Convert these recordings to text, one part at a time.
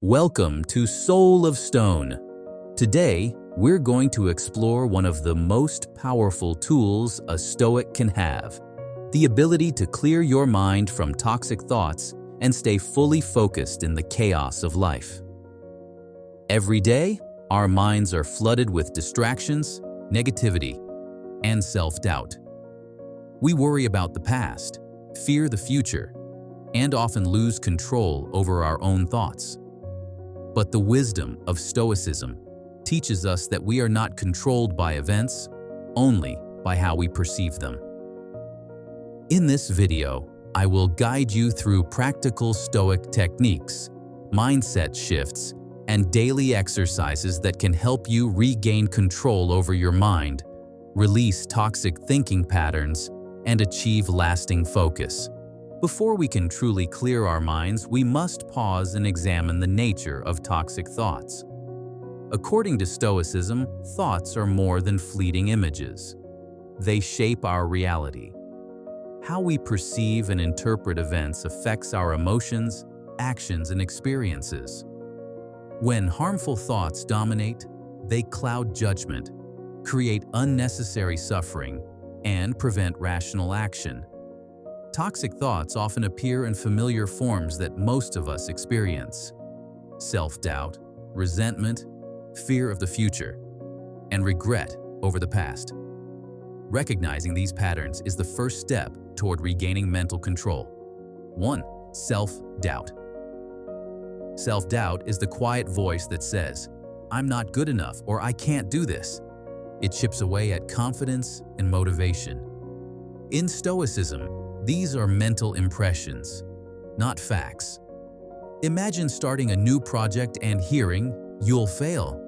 Welcome to Soul of Stone. Today, we're going to explore one of the most powerful tools a Stoic can have, the ability to clear your mind from toxic thoughts and stay fully focused in the chaos of life. Every day, our minds are flooded with distractions, negativity, and self-doubt. We worry about the past, fear the future, and often lose control over our own thoughts. But the wisdom of Stoicism teaches us that we are not controlled by events, only by how we perceive them. In this video, I will guide you through practical Stoic techniques, mindset shifts, and daily exercises that can help you regain control over your mind, release toxic thinking patterns, and achieve lasting focus. Before we can truly clear our minds, we must pause and examine the nature of toxic thoughts. According to Stoicism, thoughts are more than fleeting images. They shape our reality. How we perceive and interpret events affects our emotions, actions, and experiences. When harmful thoughts dominate, they cloud judgment, create unnecessary suffering, and prevent rational action. Toxic thoughts often appear in familiar forms that most of us experience: self-doubt, resentment, fear of the future, and regret over the past. Recognizing these patterns is the first step toward regaining mental control. 1. Self-doubt. Self-doubt is the quiet voice that says, "I'm not good enough," or "I can't do this." It chips away at confidence and motivation. In Stoicism, these are mental impressions, not facts. Imagine starting a new project and hearing, "You'll fail."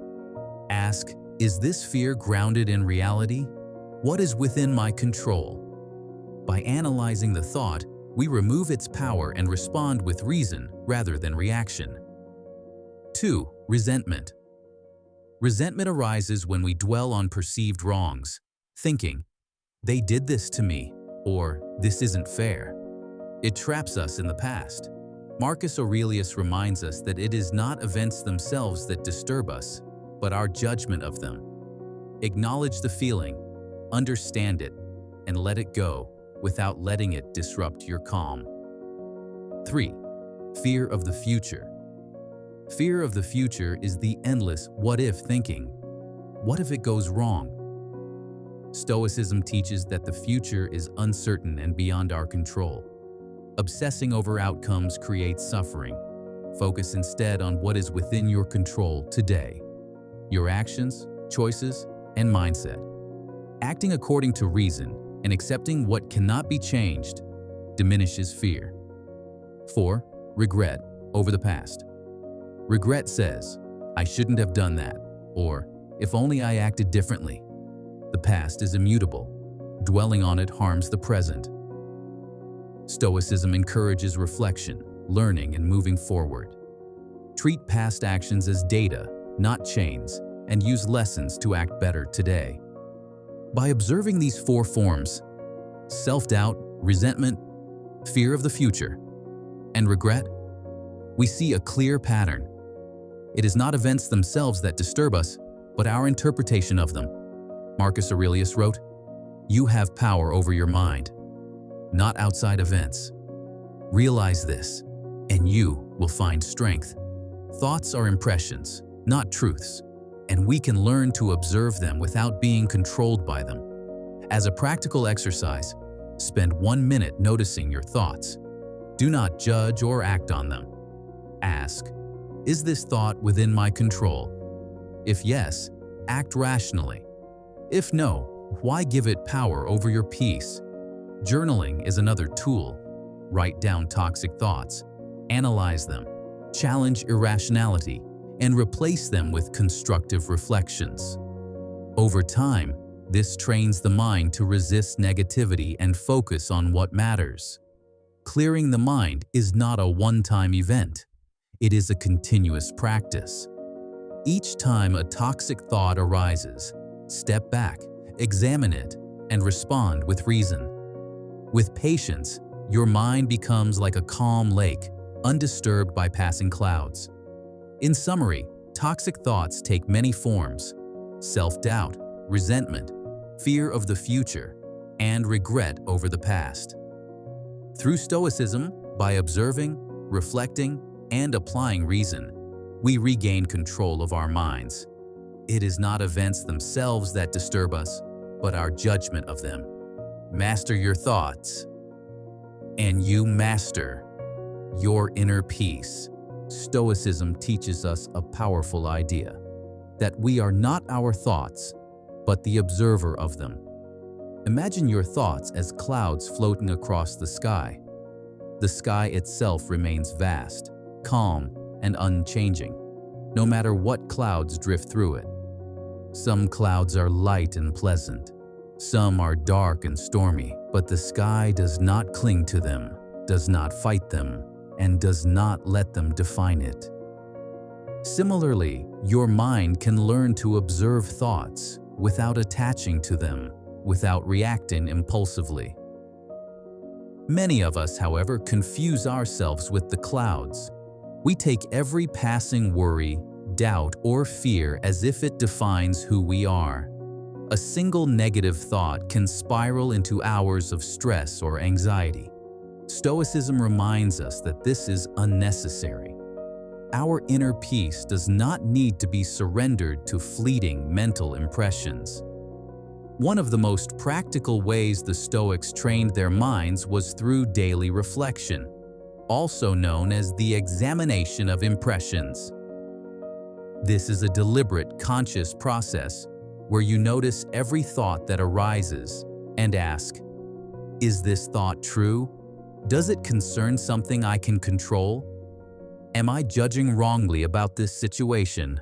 Ask, is this fear grounded in reality? What is within my control? By analyzing the thought, we remove its power and respond with reason rather than reaction. 2. Resentment. Resentment arises when we dwell on perceived wrongs, thinking, "They did this to me," or "This isn't fair." It traps us in the past. Marcus Aurelius reminds us that it is not events themselves that disturb us, but our judgment of them. Acknowledge the feeling, understand it, and let it go without letting it disrupt your calm. 3. Fear of the future. Fear of the future is the endless what-if thinking. What if it goes wrong? Stoicism teaches that the future is uncertain and beyond our control. Obsessing over outcomes creates suffering. Focus instead on what is within your control today: your actions, choices, and mindset. Acting according to reason and accepting what cannot be changed diminishes fear. 4. Regret over the past. Regret says, "I shouldn't have done that," or "If only I acted differently." The past is immutable. Dwelling on it harms the present. Stoicism encourages reflection, learning, and moving forward. Treat past actions as data, not chains, and use lessons to act better today. By observing these 4 forms, self-doubt, resentment, fear of the future, and regret, we see a clear pattern. It is not events themselves that disturb us, but our interpretation of them. Marcus Aurelius wrote, "You have power over your mind, not outside events. Realize this, and you will find strength." Thoughts are impressions, not truths, and we can learn to observe them without being controlled by them. As a practical exercise, spend 1 minute noticing your thoughts. Do not judge or act on them. Ask, is this thought within my control? If yes, act rationally. If no, why give it power over your peace? Journaling is another tool. Write down toxic thoughts, analyze them, challenge irrationality, and replace them with constructive reflections. Over time, this trains the mind to resist negativity and focus on what matters. Clearing the mind is not a one-time event. It is a continuous practice. Each time a toxic thought arises, step back, examine it, and respond with reason. With patience, your mind becomes like a calm lake, undisturbed by passing clouds. In summary, toxic thoughts take many forms: self-doubt, resentment, fear of the future, and regret over the past. Through Stoicism, by observing, reflecting, and applying reason, we regain control of our minds. It is not events themselves that disturb us, but our judgment of them. Master your thoughts, and you master your inner peace. Stoicism teaches us a powerful idea, that we are not our thoughts, but the observer of them. Imagine your thoughts as clouds floating across the sky. The sky itself remains vast, calm, and unchanging, no matter what clouds drift through it. Some clouds are light and pleasant. Some are dark and stormy, but the sky does not cling to them, does not fight them, and does not let them define it. Similarly, your mind can learn to observe thoughts without attaching to them, without reacting impulsively. Many of us, however, confuse ourselves with the clouds. We take every passing worry, doubt, or fear as if it defines who we are. A single negative thought can spiral into hours of stress or anxiety. Stoicism reminds us that this is unnecessary. Our inner peace does not need to be surrendered to fleeting mental impressions. One of the most practical ways the Stoics trained their minds was through daily reflection, also known as the examination of impressions. This is a deliberate, conscious process where you notice every thought that arises and ask, is this thought true? Does it concern something I can control? Am I judging wrongly about this situation?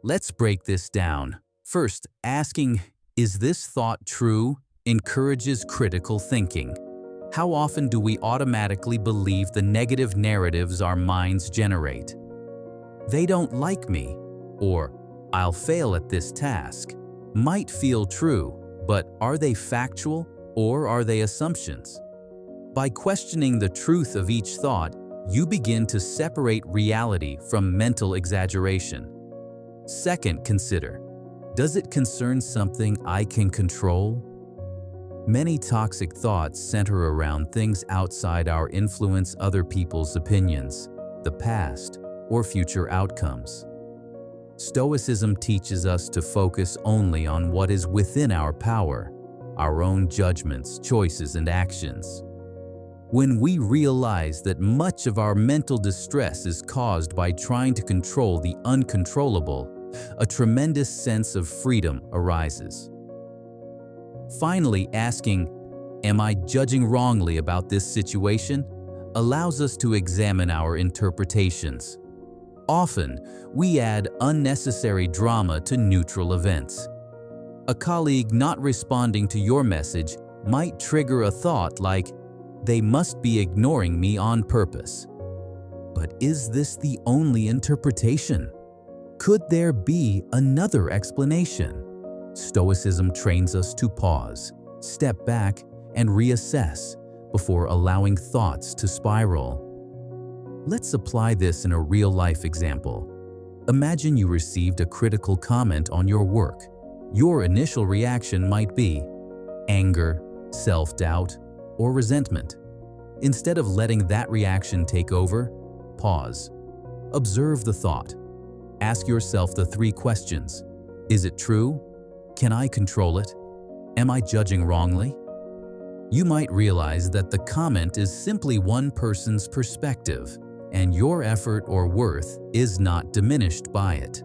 Let's break this down. First, asking, is this thought true, encourages critical thinking. How often do we automatically believe the negative narratives our minds generate? They don't like me, or I'll fail at this task, might feel true, but are they factual or are they assumptions? By questioning the truth of each thought, you begin to separate reality from mental exaggeration. Second, consider, does it concern something I can control? Many toxic thoughts center around things outside our influence, other people's opinions, the past, or future outcomes. Stoicism teaches us to focus only on what is within our power, our own judgments, choices, and actions. When we realize that much of our mental distress is caused by trying to control the uncontrollable, a tremendous sense of freedom arises. Finally, asking, am I judging wrongly about this situation, allows us to examine our interpretations. Often, we add unnecessary drama to neutral events. A colleague not responding to your message might trigger a thought like, they must be ignoring me on purpose. But is this the only interpretation? Could there be another explanation? Stoicism trains us to pause, step back, and reassess before allowing thoughts to spiral. Let's apply this in a real-life example. Imagine you received a critical comment on your work. Your initial reaction might be anger, self-doubt, or resentment. Instead of letting that reaction take over, pause. Observe the thought. Ask yourself the 3 questions. Is it true? Can I control it? Am I judging wrongly? You might realize that the comment is simply one person's perspective, and your effort or worth is not diminished by it.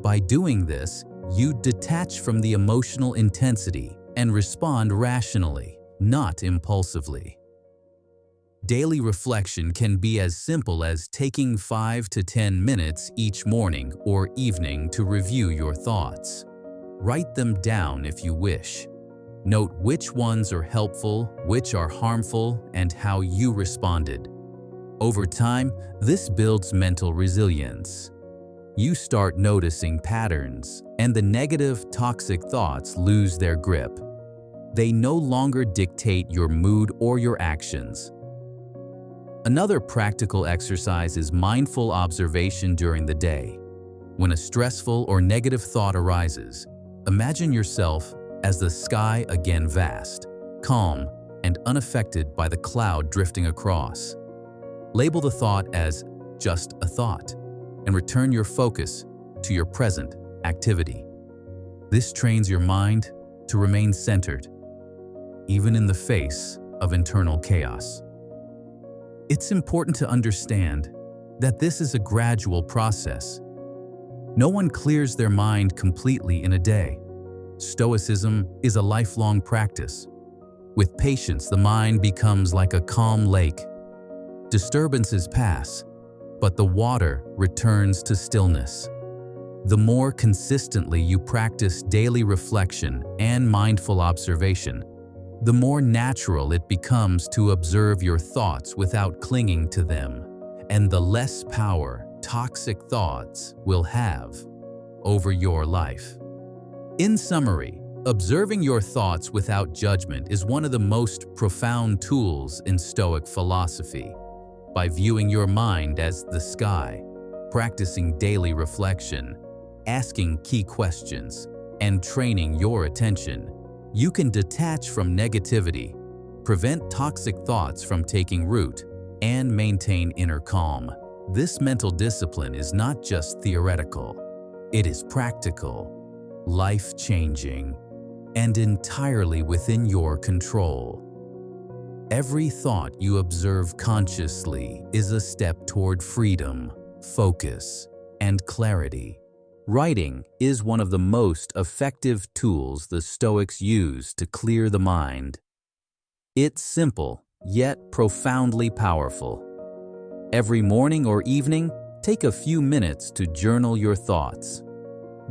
By doing this, you detach from the emotional intensity and respond rationally, not impulsively. Daily reflection can be as simple as taking 5 to 10 minutes each morning or evening to review your thoughts. Write them down if you wish. Note which ones are helpful, which are harmful, and how you responded. Over time, this builds mental resilience. You start noticing patterns, and the negative, toxic thoughts lose their grip. They no longer dictate your mood or your actions. Another practical exercise is mindful observation during the day. When a stressful or negative thought arises, imagine yourself as the sky again vast, calm, and unaffected by the cloud drifting across. Label the thought as just a thought and return your focus to your present activity. This trains your mind to remain centered, even in the face of internal chaos. It's important to understand that this is a gradual process. No one clears their mind completely in a day. Stoicism is a lifelong practice. With patience, the mind becomes like a calm lake. Disturbances pass, but the water returns to stillness. The more consistently you practice daily reflection and mindful observation, the more natural it becomes to observe your thoughts without clinging to them, and the less power toxic thoughts will have over your life. In summary, observing your thoughts without judgment is one of the most profound tools in Stoic philosophy. By viewing your mind as the sky, practicing daily reflection, asking key questions, and training your attention, you can detach from negativity, prevent toxic thoughts from taking root, and maintain inner calm. This mental discipline is not just theoretical. It is practical, life-changing, and entirely within your control. Every thought you observe consciously is a step toward freedom, focus, and clarity. Writing is one of the most effective tools the Stoics use to clear the mind. It's simple, yet profoundly powerful. Every morning or evening, take a few minutes to journal your thoughts.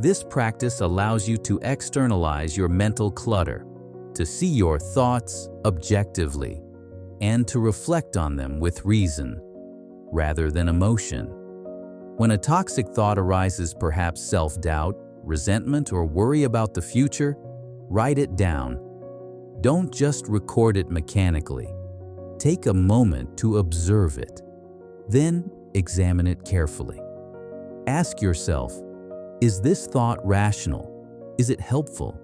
This practice allows you to externalize your mental clutter, to see your thoughts objectively, and to reflect on them with reason, rather than emotion. When a toxic thought arises, perhaps self-doubt, resentment, or worry about the future, write it down. Don't just record it mechanically. Take a moment to observe it. Then examine it carefully. Ask yourself, is this thought rational? Is it helpful?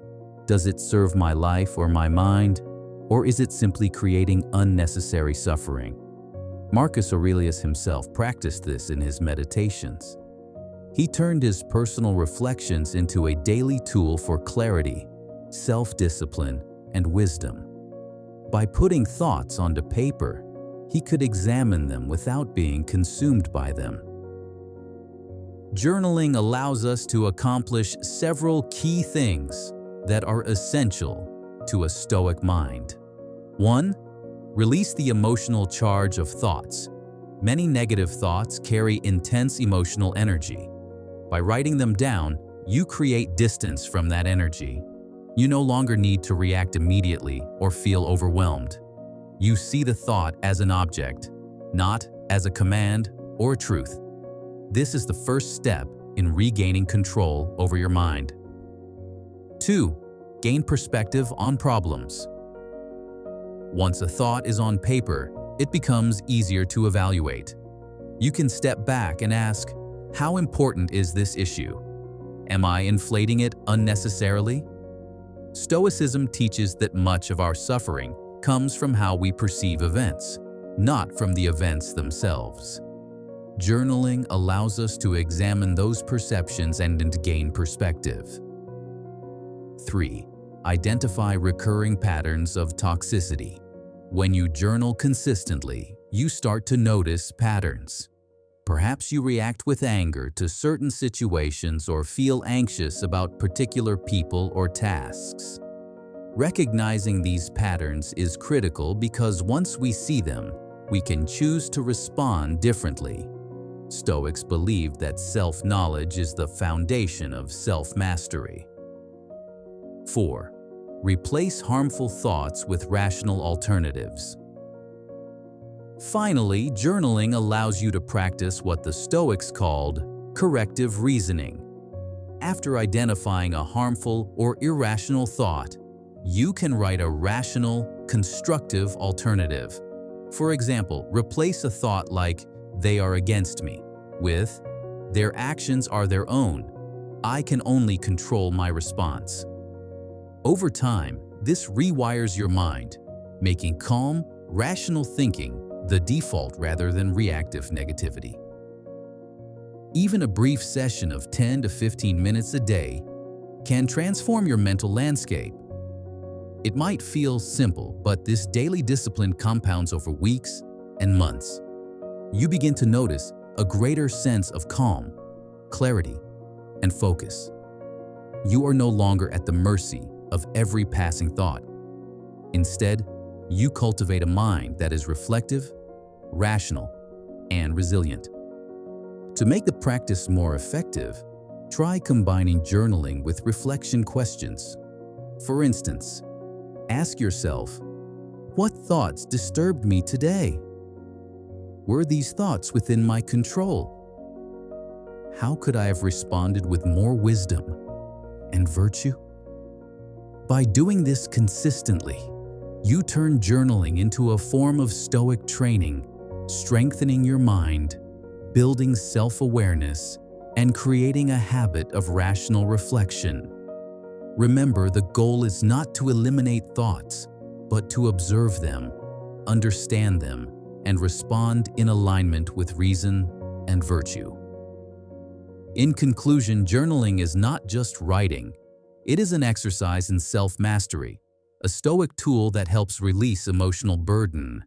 Does it serve my life or my mind? Or is it simply creating unnecessary suffering? Marcus Aurelius himself practiced this in his meditations. He turned his personal reflections into a daily tool for clarity, self-discipline, and wisdom. By putting thoughts onto paper, he could examine them without being consumed by them. Journaling allows us to accomplish several key things that are essential to a Stoic mind. 1. Release the emotional charge of thoughts. Many negative thoughts carry intense emotional energy. By writing them down, you create distance from that energy. You no longer need to react immediately or feel overwhelmed. You see the thought as an object, not as a command or a truth. This is the first step in regaining control over your mind. 2. Gain perspective on problems. Once a thought is on paper, it becomes easier to evaluate. You can step back and ask, how important is this issue? Am I inflating it unnecessarily? Stoicism teaches that much of our suffering comes from how we perceive events, not from the events themselves. Journaling allows us to examine those perceptions and gain perspective. 3. Identify recurring patterns of toxicity. When you journal consistently, you start to notice patterns. Perhaps you react with anger to certain situations or feel anxious about particular people or tasks. Recognizing these patterns is critical because once we see them, we can choose to respond differently. Stoics believe that self-knowledge is the foundation of self-mastery. 4. Replace harmful thoughts with rational alternatives. Finally, journaling allows you to practice what the Stoics called corrective reasoning. After identifying a harmful or irrational thought, you can write a rational, constructive alternative. For example, replace a thought like, "They are against me," with, "Their actions are their own. I can only control my response." Over time, this rewires your mind, making calm, rational thinking the default rather than reactive negativity. Even a brief session of 10 to 15 minutes a day can transform your mental landscape. It might feel simple, but this daily discipline compounds over weeks and months. You begin to notice a greater sense of calm, clarity, and focus. You are no longer at the mercy of every passing thought. Instead, you cultivate a mind that is reflective, rational, and resilient. To make the practice more effective, try combining journaling with reflection questions. For instance, ask yourself, "What thoughts disturbed me today? Were these thoughts within my control? How could I have responded with more wisdom and virtue?" By doing this consistently, you turn journaling into a form of Stoic training, strengthening your mind, building self-awareness, and creating a habit of rational reflection. Remember, the goal is not to eliminate thoughts, but to observe them, understand them, and respond in alignment with reason and virtue. In conclusion, journaling is not just writing. It is an exercise in self-mastery, a Stoic tool that helps release emotional burden,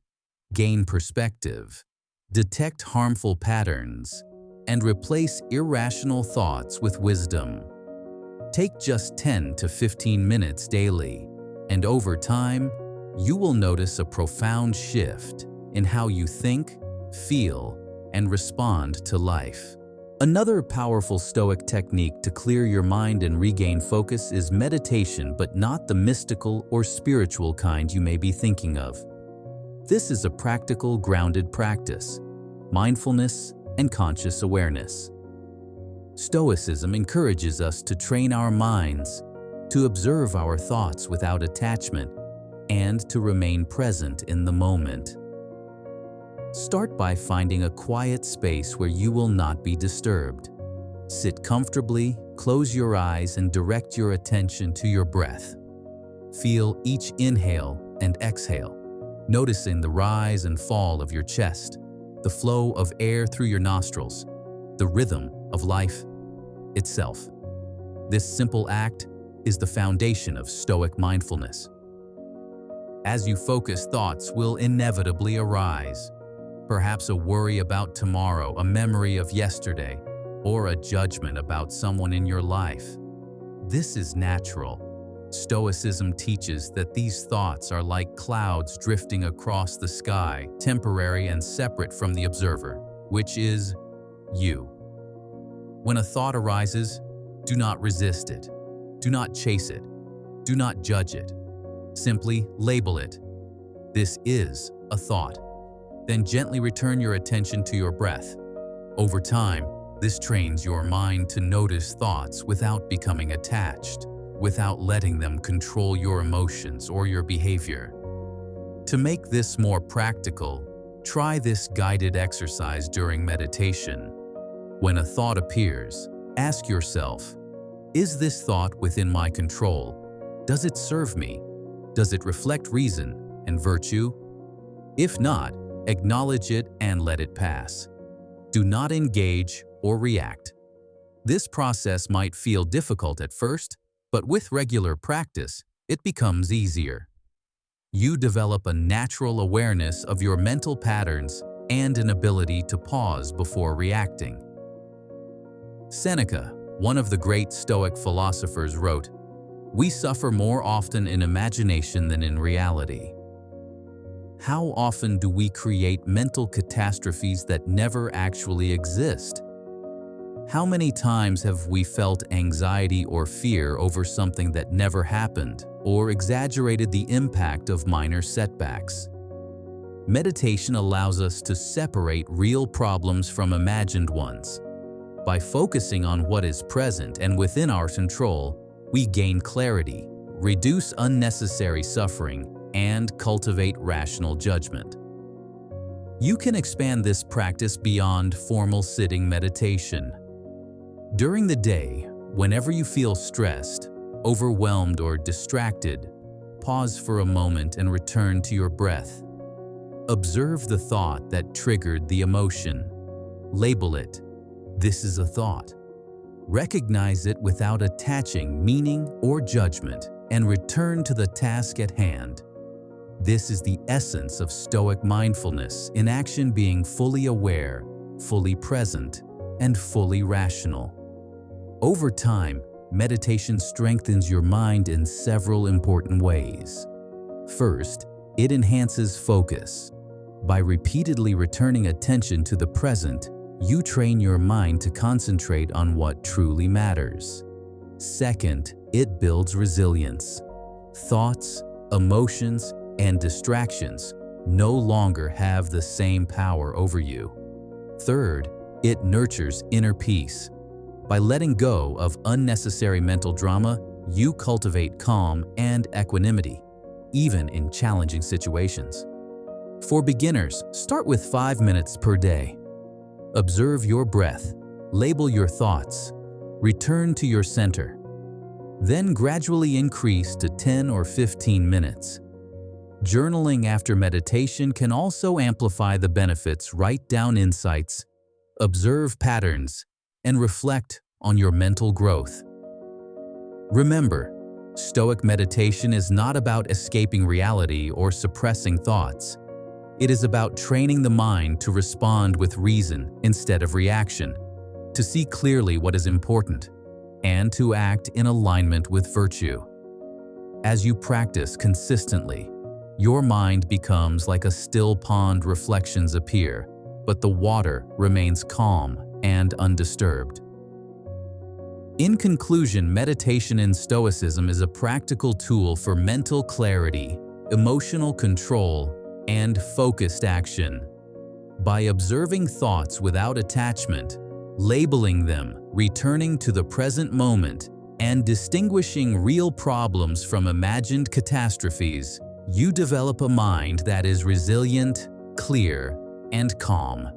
gain perspective, detect harmful patterns, and replace irrational thoughts with wisdom. Take just 10 to 15 minutes daily, and over time, you will notice a profound shift in how you think, feel, and respond to life. Another powerful Stoic technique to clear your mind and regain focus is meditation, but not the mystical or spiritual kind you may be thinking of. This is a practical, grounded practice, mindfulness and conscious awareness. Stoicism encourages us to train our minds, to observe our thoughts without attachment, and to remain present in the moment. Start by finding a quiet space where you will not be disturbed. Sit comfortably, close your eyes, and direct your attention to your breath. Feel each inhale and exhale, noticing the rise and fall of your chest, the flow of air through your nostrils, the rhythm of life itself. This simple act is the foundation of Stoic mindfulness. As you focus, thoughts will inevitably arise. Perhaps a worry about tomorrow, a memory of yesterday, or a judgment about someone in your life. This is natural. Stoicism teaches that these thoughts are like clouds drifting across the sky, temporary and separate from the observer, which is you. When a thought arises, do not resist it. Do not chase it. Do not judge it. Simply label it. This is a thought. Then gently return your attention to your breath. Over time, this trains your mind to notice thoughts without becoming attached, without letting them control your emotions or your behavior. To make this more practical, try this guided exercise during meditation. When a thought appears, ask yourself, "Is this thought within my control? Does it serve me? Does it reflect reason and virtue? If not, acknowledge it and let it pass. Do not engage or react." This process might feel difficult at first, but with regular practice, it becomes easier. You develop a natural awareness of your mental patterns and an ability to pause before reacting. Seneca, one of the great Stoic philosophers, wrote, "We suffer more often in imagination than in reality." How often do we create mental catastrophes that never actually exist? How many times have we felt anxiety or fear over something that never happened, or exaggerated the impact of minor setbacks? Meditation allows us to separate real problems from imagined ones. By focusing on what is present and within our control, we gain clarity, reduce unnecessary suffering, and cultivate rational judgment. You can expand this practice beyond formal sitting meditation. During the day, whenever you feel stressed, overwhelmed, or distracted, pause for a moment and return to your breath. Observe the thought that triggered the emotion. Label it. This is a thought. Recognize it without attaching meaning or judgment and return to the task at hand. This is the essence of Stoic mindfulness in action, being fully aware, fully present, and fully rational. Over time, meditation strengthens your mind in several important ways. First, it enhances focus. By repeatedly returning attention to the present, you train your mind to concentrate on what truly matters. Second, it builds resilience. Thoughts, emotions, and distractions no longer have the same power over you. Third, it nurtures inner peace. By letting go of unnecessary mental drama, you cultivate calm and equanimity, even in challenging situations. For beginners, start with 5 minutes per day. Observe your breath, label your thoughts, return to your center. Then gradually increase to 10 or 15 minutes. Journaling after meditation can also amplify the benefits. Write down insights, observe patterns, and reflect on your mental growth. Remember, Stoic meditation is not about escaping reality or suppressing thoughts. It is about training the mind to respond with reason instead of reaction, to see clearly what is important, and to act in alignment with virtue. As you practice consistently, your mind becomes like a still pond. Reflections appear, but the water remains calm and undisturbed. In conclusion, meditation in Stoicism is a practical tool for mental clarity, emotional control, and focused action. By observing thoughts without attachment, labeling them, returning to the present moment, and distinguishing real problems from imagined catastrophes, you develop a mind that is resilient, clear, and calm.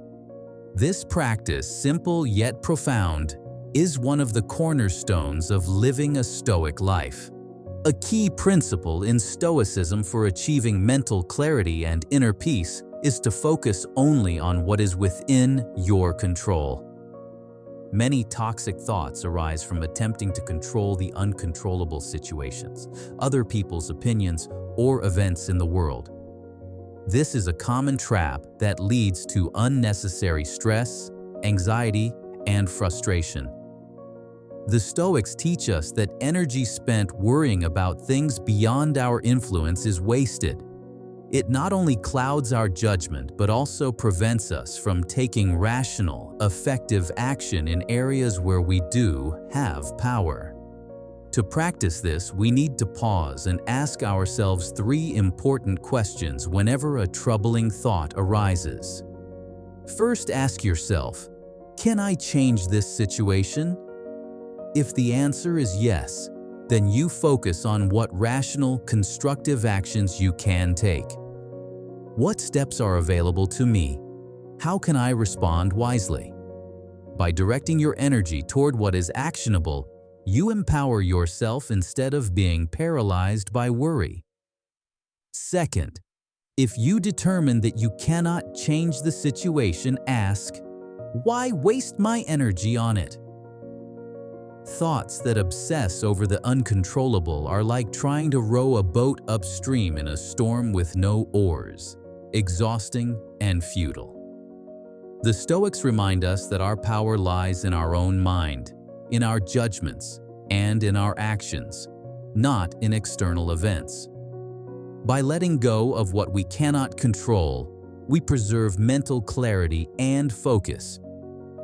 This practice, simple yet profound, is one of the cornerstones of living a Stoic life. A key principle in Stoicism for achieving mental clarity and inner peace is to focus only on what is within your control. Many toxic thoughts arise from attempting to control the uncontrollable situations, other people's opinions, or events in the world. This is a common trap that leads to unnecessary stress, anxiety, and frustration. The Stoics teach us that energy spent worrying about things beyond our influence is wasted. It not only clouds our judgment but also prevents us from taking rational, effective action in areas where we do have power. To practice this, we need to pause and ask ourselves 3 important questions whenever a troubling thought arises. First, ask yourself, can I change this situation? If the answer is yes, then you focus on what rational, constructive actions you can take. What steps are available to me? How can I respond wisely? By directing your energy toward what is actionable, you empower yourself instead of being paralyzed by worry. Second, if you determine that you cannot change the situation, ask, why waste my energy on it? Thoughts that obsess over the uncontrollable are like trying to row a boat upstream in a storm with no oars, exhausting and futile. The Stoics remind us that our power lies in our own mind, in our judgments, and in our actions, not in external events. By letting go of what we cannot control, we preserve mental clarity and focus.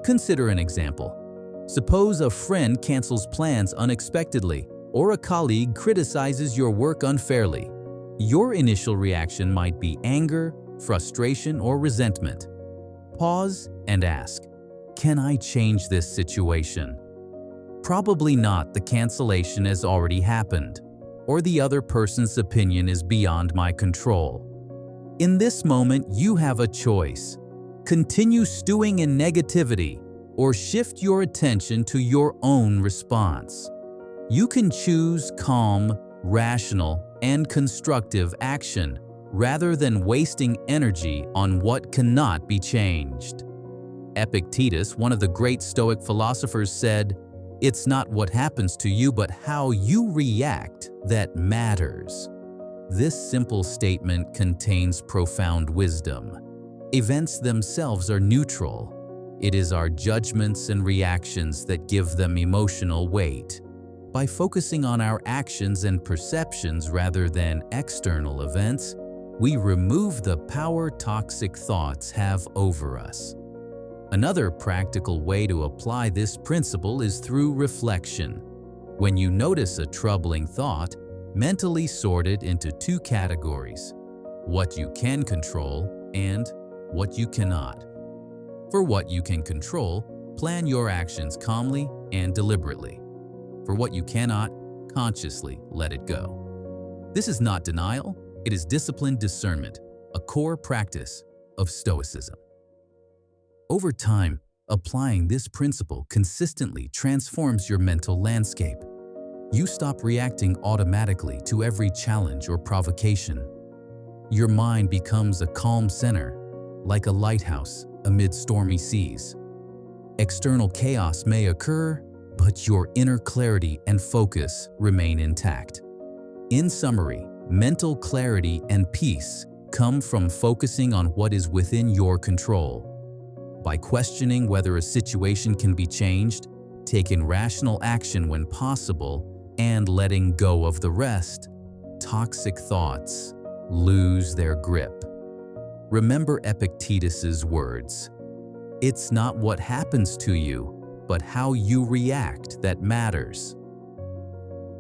Consider an example. Suppose a friend cancels plans unexpectedly, or a colleague criticizes your work unfairly. Your initial reaction might be anger, frustration, or resentment. Pause and ask, can I change this situation? Probably not. The cancellation has already happened, or the other person's opinion is beyond my control. In this moment, you have a choice. Continue stewing in negativity or shift your attention to your own response. You can choose calm, rational, and constructive action rather than wasting energy on what cannot be changed. Epictetus, one of the great Stoic philosophers, said, "It's not what happens to you, but how you react that matters." This simple statement contains profound wisdom. Events themselves are neutral. It is our judgments and reactions that give them emotional weight. By focusing on our actions and perceptions rather than external events, we remove the power toxic thoughts have over us. Another practical way to apply this principle is through reflection. When you notice a troubling thought, mentally sort it into two categories: what you can control and what you cannot. For what you can control, plan your actions calmly and deliberately. For what you cannot, consciously let it go. This is not denial, it is disciplined discernment, a core practice of Stoicism. Over time, applying this principle consistently transforms your mental landscape. You stop reacting automatically to every challenge or provocation. Your mind becomes a calm center, like a lighthouse amid stormy seas. External chaos may occur, but your inner clarity and focus remain intact. In summary, mental clarity and peace come from focusing on what is within your control. By questioning whether a situation can be changed, taking rational action when possible, and letting go of the rest, toxic thoughts lose their grip. Remember Epictetus's words, "It's not what happens to you, but how you react that matters."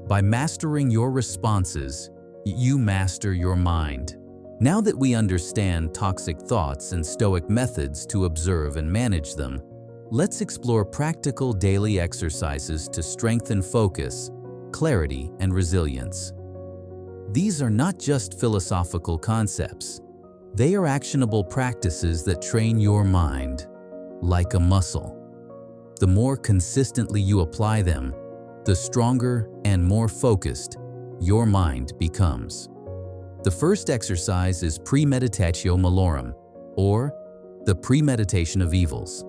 By mastering your responses, you master your mind. Now that we understand toxic thoughts and Stoic methods to observe and manage them, let's explore practical daily exercises to strengthen focus, clarity, and resilience. These are not just philosophical concepts. They are actionable practices that train your mind like a muscle. The more consistently you apply them, the stronger and more focused your mind becomes. The first exercise is premeditatio malorum, or the premeditation of evils.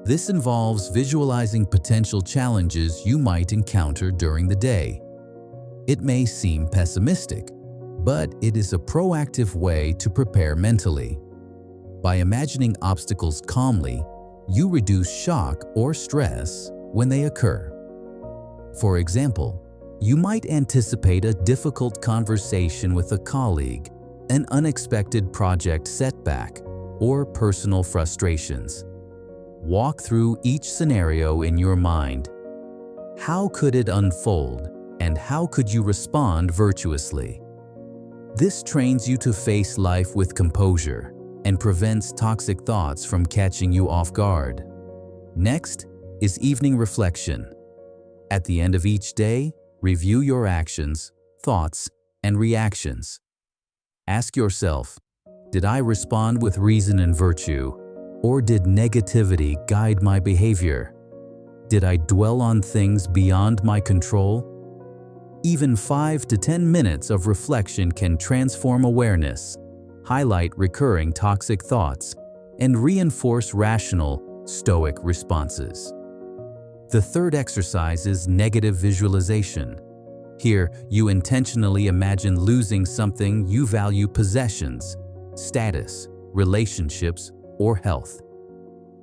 This involves visualizing potential challenges you might encounter during the day. It may seem pessimistic, but it is a proactive way to prepare mentally. By imagining obstacles calmly, you reduce shock or stress when they occur. For example, you might anticipate a difficult conversation with a colleague, an unexpected project setback, or personal frustrations. Walk through each scenario in your mind. How could it unfold, and how could you respond virtuously? This trains you to face life with composure and prevents toxic thoughts from catching you off guard. Next is evening reflection. At the end of each day, review your actions, thoughts, and reactions. Ask yourself, did I respond with reason and virtue, or did negativity guide my behavior? Did I dwell on things beyond my control? Even 5 to 10 minutes of reflection can transform awareness, highlight recurring toxic thoughts, and reinforce rational, Stoic responses. The third exercise is negative visualization. Here, you intentionally imagine losing something you value: possessions, status, relationships, or health.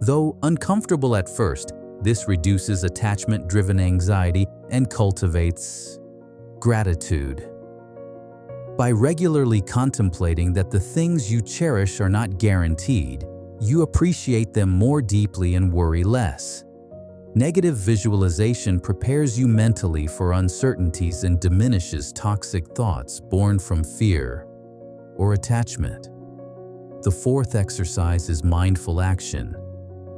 Though uncomfortable at first, this reduces attachment-driven anxiety and cultivates gratitude. By regularly contemplating that the things you cherish are not guaranteed, you appreciate them more deeply and worry less. Negative visualization prepares you mentally for uncertainties and diminishes toxic thoughts born from fear or attachment. The fourth exercise is mindful action.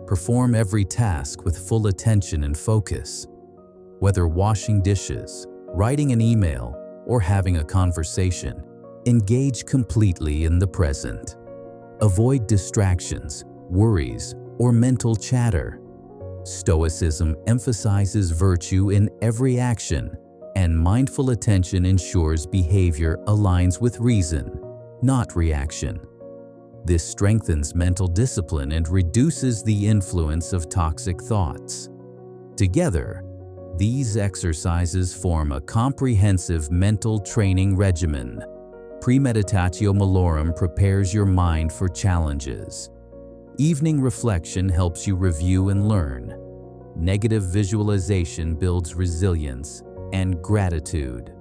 Perform every task with full attention and focus. Whether washing dishes, writing an email, or having a conversation, Engage completely in the present. Avoid distractions, worries, or mental chatter. Stoicism emphasizes virtue in every action, and mindful attention ensures behavior aligns with reason, not reaction. This strengthens mental discipline and reduces the influence of toxic thoughts. Together, these exercises form a comprehensive mental training regimen. Premeditatio malorum prepares your mind for challenges. Evening reflection helps you review and learn. Negative visualization builds resilience and gratitude.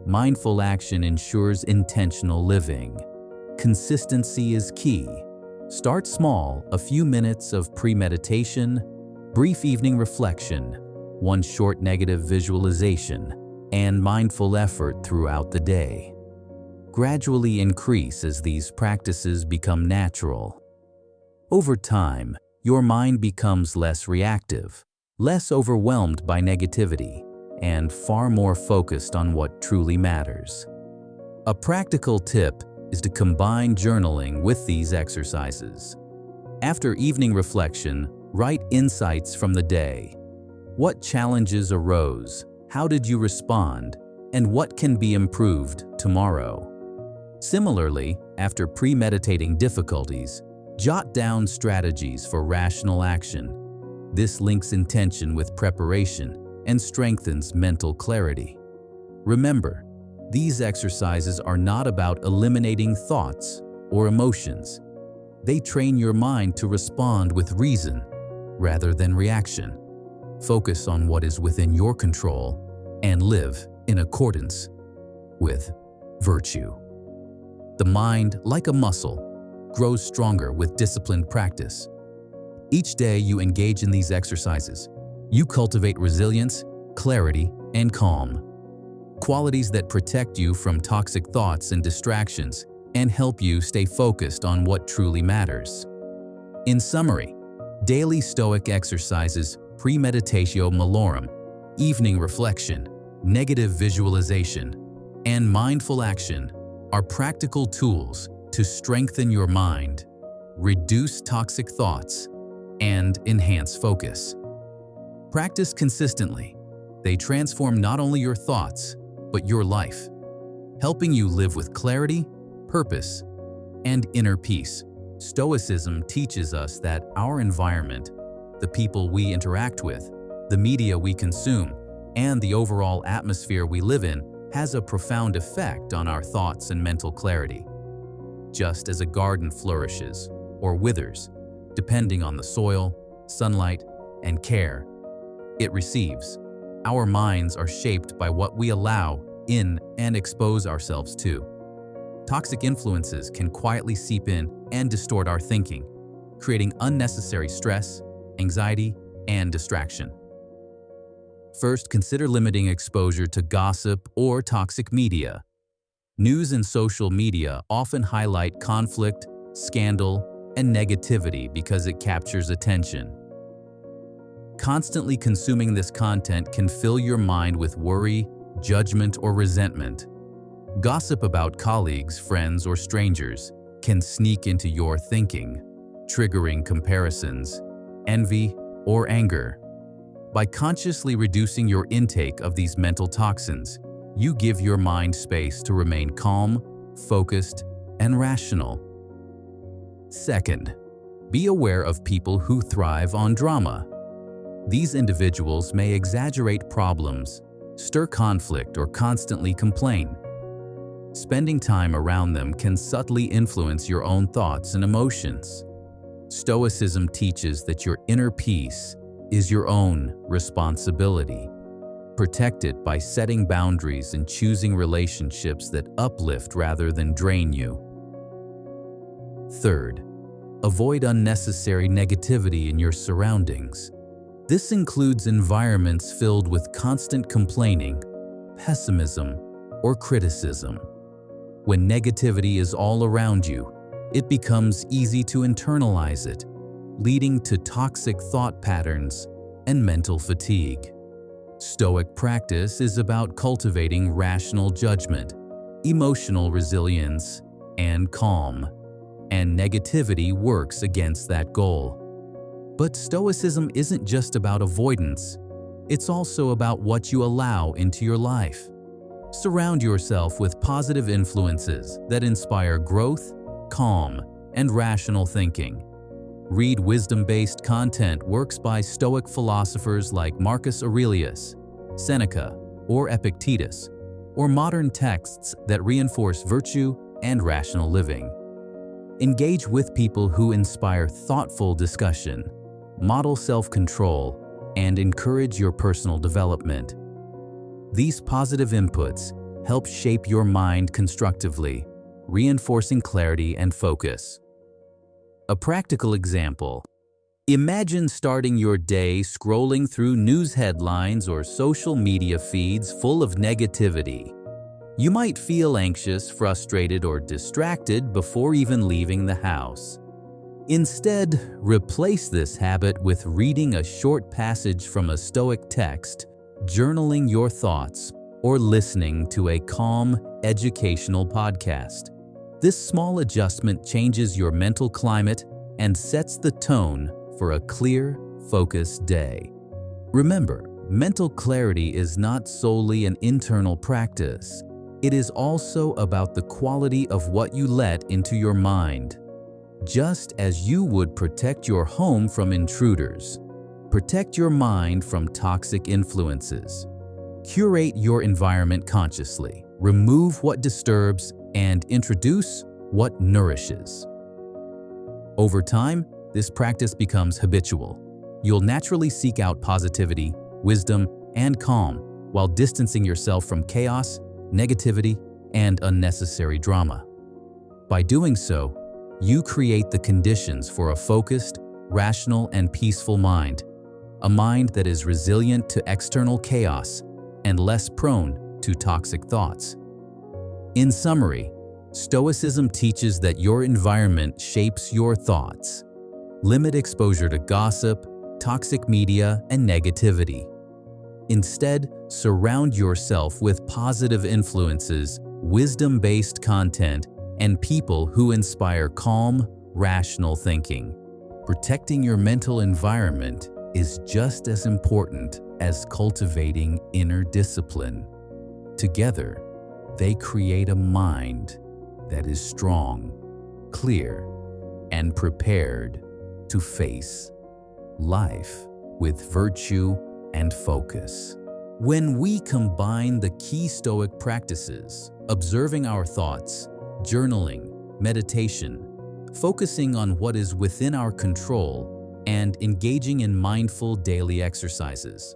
Mindful action ensures intentional living. Consistency is key. Start small, a few minutes of premeditation, brief evening reflection, one short negative visualization, and mindful effort throughout the day. Gradually increase as these practices become natural. Over time, your mind becomes less reactive, less overwhelmed by negativity, and far more focused on what truly matters. A practical tip is to combine journaling with these exercises. After evening reflection, write insights from the day. What challenges arose? How did you respond? And what can be improved tomorrow? Similarly, after premeditating difficulties, jot down strategies for rational action. This links intention with preparation and strengthens mental clarity. Remember, these exercises are not about eliminating thoughts or emotions. They train your mind to respond with reason rather than reaction. Focus on what is within your control and live in accordance with virtue. The mind, like a muscle, grows stronger with disciplined practice. Each day you engage in these exercises, you cultivate resilience, clarity, and calm. Qualities that protect you from toxic thoughts and distractions and help you stay focused on what truly matters. In summary, daily Stoic exercises, premeditatio malorum, evening reflection, negative visualization, and mindful action are practical tools to strengthen your mind, reduce toxic thoughts, and enhance focus. Practice consistently. They transform not only your thoughts, but your life, helping you live with clarity, purpose, and inner peace. Stoicism teaches us that our environment, the people we interact with, the media we consume, and the overall atmosphere we live in has a profound effect on our thoughts and mental clarity. Just as a garden flourishes or withers, depending on the soil, sunlight, and care it receives, our minds are shaped by what we allow in and expose ourselves to. Toxic influences can quietly seep in and distort our thinking, creating unnecessary stress, anxiety, and distraction. First, consider limiting exposure to gossip or toxic media. News and social media often highlight conflict, scandal, and negativity because it captures attention. Constantly consuming this content can fill your mind with worry, judgment, or resentment. Gossip about colleagues, friends, or strangers can sneak into your thinking, triggering comparisons, envy, or anger. By consciously reducing your intake of these mental toxins, you give your mind space to remain calm, focused, and rational. Second, be aware of people who thrive on drama. These individuals may exaggerate problems, stir conflict, or constantly complain. Spending time around them can subtly influence your own thoughts and emotions. Stoicism teaches that your inner peace is your own responsibility. Protect it by setting boundaries and choosing relationships that uplift rather than drain you. Third, avoid unnecessary negativity in your surroundings. This includes environments filled with constant complaining, pessimism, or criticism. When negativity is all around you, it becomes easy to internalize it, leading to toxic thought patterns and mental fatigue. Stoic practice is about cultivating rational judgment, emotional resilience, and calm, and negativity works against that goal. But Stoicism isn't just about avoidance, it's also about what you allow into your life. Surround yourself with positive influences that inspire growth, calm, and rational thinking. Read wisdom-based content works by Stoic philosophers like Marcus Aurelius, Seneca, or Epictetus, or modern texts that reinforce virtue and rational living. Engage with people who inspire thoughtful discussion, model self-control, and encourage your personal development. These positive inputs help shape your mind constructively, reinforcing clarity and focus. A practical example: imagine starting your day scrolling through news headlines or social media feeds full of negativity. You might feel anxious, frustrated, or distracted before even leaving the house. Instead, replace this habit with reading a short passage from a Stoic text, journaling your thoughts, or listening to a calm, educational podcast. This small adjustment changes your mental climate and sets the tone for a clear, focused day. Remember, mental clarity is not solely an internal practice. It is also about the quality of what you let into your mind. Just as you would protect your home from intruders, protect your mind from toxic influences. Curate your environment consciously, remove what disturbs, and introduce what nourishes. Over time, this practice becomes habitual. You'll naturally seek out positivity, wisdom, and calm while distancing yourself from chaos, negativity, and unnecessary drama. By doing so, you create the conditions for a focused, rational, and peaceful mind, a mind that is resilient to external chaos and less prone to toxic thoughts. In summary, Stoicism teaches that your environment shapes your thoughts. Limit exposure to gossip, toxic media, and negativity. Instead, surround yourself with positive influences, wisdom-based content, and people who inspire calm, rational thinking. Protecting your mental environment is just as important as cultivating inner discipline. Together, they create a mind that is strong, clear, and prepared to face life with virtue and focus. When we combine the key Stoic practices, observing our thoughts, journaling, meditation, focusing on what is within our control, and engaging in mindful daily exercises,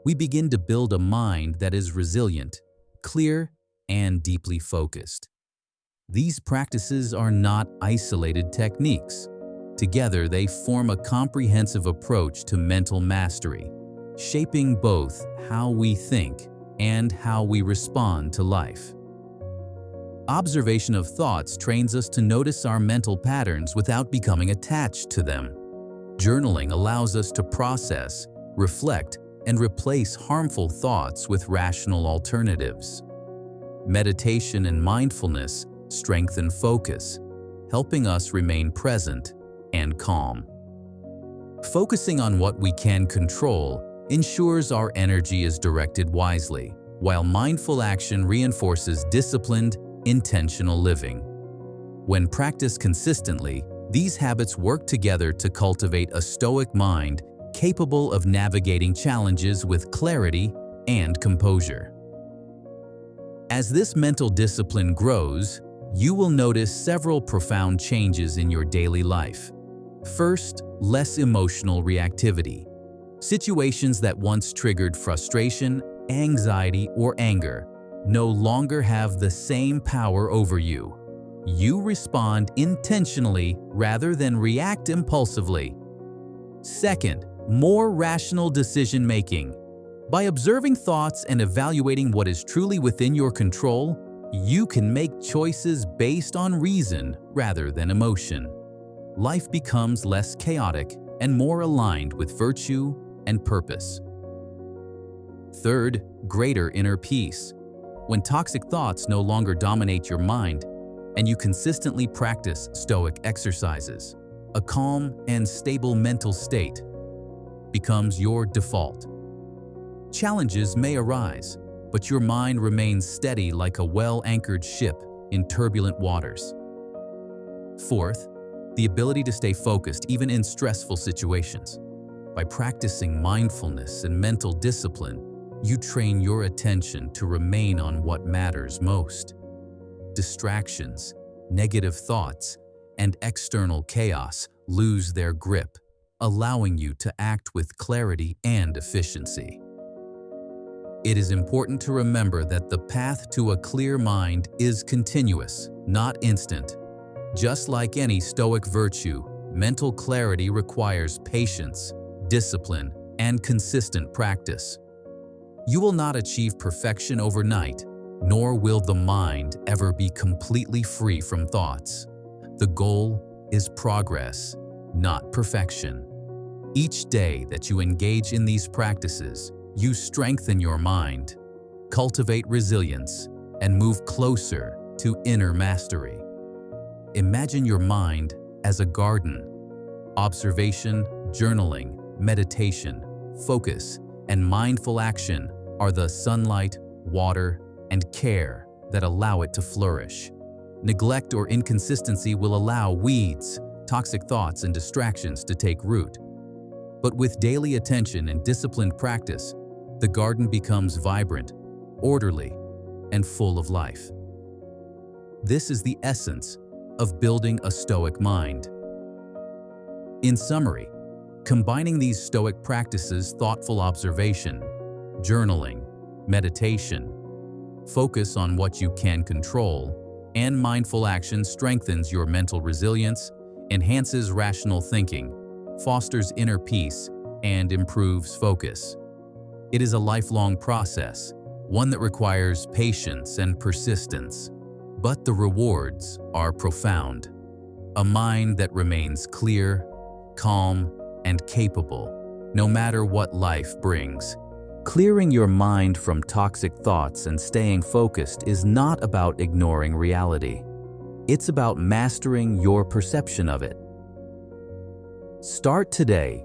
we begin to build a mind that is resilient, clear, and deeply focused. These practices are not isolated techniques. Together, they form a comprehensive approach to mental mastery, shaping both how we think and how we respond to life. Observation of thoughts trains us to notice our mental patterns without becoming attached to them. Journaling allows us to process, reflect, and replace harmful thoughts with rational alternatives. Meditation and mindfulness strengthen focus, helping us remain present and calm. Focusing on what we can control ensures our energy is directed wisely, while mindful action reinforces disciplined, intentional living. When practiced consistently, these habits work together to cultivate a stoic mind capable of navigating challenges with clarity and composure. As this mental discipline grows, you will notice several profound changes in your daily life. First, less emotional reactivity. Situations that once triggered frustration, anxiety, or anger no longer have the same power over you. You respond intentionally rather than react impulsively. Second, more rational decision-making. By observing thoughts and evaluating what is truly within your control, you can make choices based on reason rather than emotion. Life becomes less chaotic and more aligned with virtue and purpose. Third, greater inner peace. When toxic thoughts no longer dominate your mind, and you consistently practice Stoic exercises, a calm and stable mental state becomes your default. Challenges may arise, but your mind remains steady like a well-anchored ship in turbulent waters. Fourth, the ability to stay focused even in stressful situations. By practicing mindfulness and mental discipline, you train your attention to remain on what matters most. Distractions, negative thoughts, and external chaos lose their grip, allowing you to act with clarity and efficiency. It is important to remember that the path to a clear mind is continuous, not instant. Just like any Stoic virtue, mental clarity requires patience, discipline, and consistent practice. You will not achieve perfection overnight, nor will the mind ever be completely free from thoughts. The goal is progress, not perfection. Each day that you engage in these practices, you strengthen your mind, cultivate resilience, and move closer to inner mastery. Imagine your mind as a garden. Observation, journaling, meditation, focus, and mindful action are the sunlight, water, and care that allow it to flourish. Neglect or inconsistency will allow weeds, toxic thoughts, and distractions to take root. But with daily attention and disciplined practice, the garden becomes vibrant, orderly, and full of life. This is the essence of building a Stoic mind. In summary, combining these Stoic practices, thoughtful observation, journaling, meditation, focus on what you can control, and mindful action strengthens your mental resilience, enhances rational thinking, fosters inner peace, and improves focus. It is a lifelong process, one that requires patience and persistence, but the rewards are profound. A mind that remains clear, calm, and capable, no matter what life brings. Clearing your mind from toxic thoughts and staying focused is not about ignoring reality. It's about mastering your perception of it. Start today.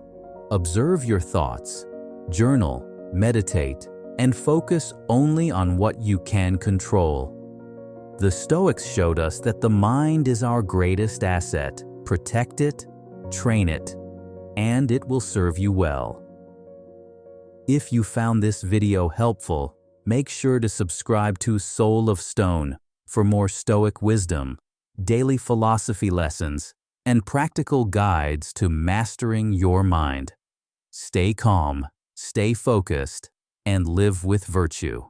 Observe your thoughts, journal, meditate, and focus only on what you can control. The Stoics showed us that the mind is our greatest asset. Protect it, train it, and it will serve you well. If you found this video helpful, make sure to subscribe to Soul of Stone for more Stoic wisdom, daily philosophy lessons, and practical guides to mastering your mind. Stay calm, stay focused, and live with virtue.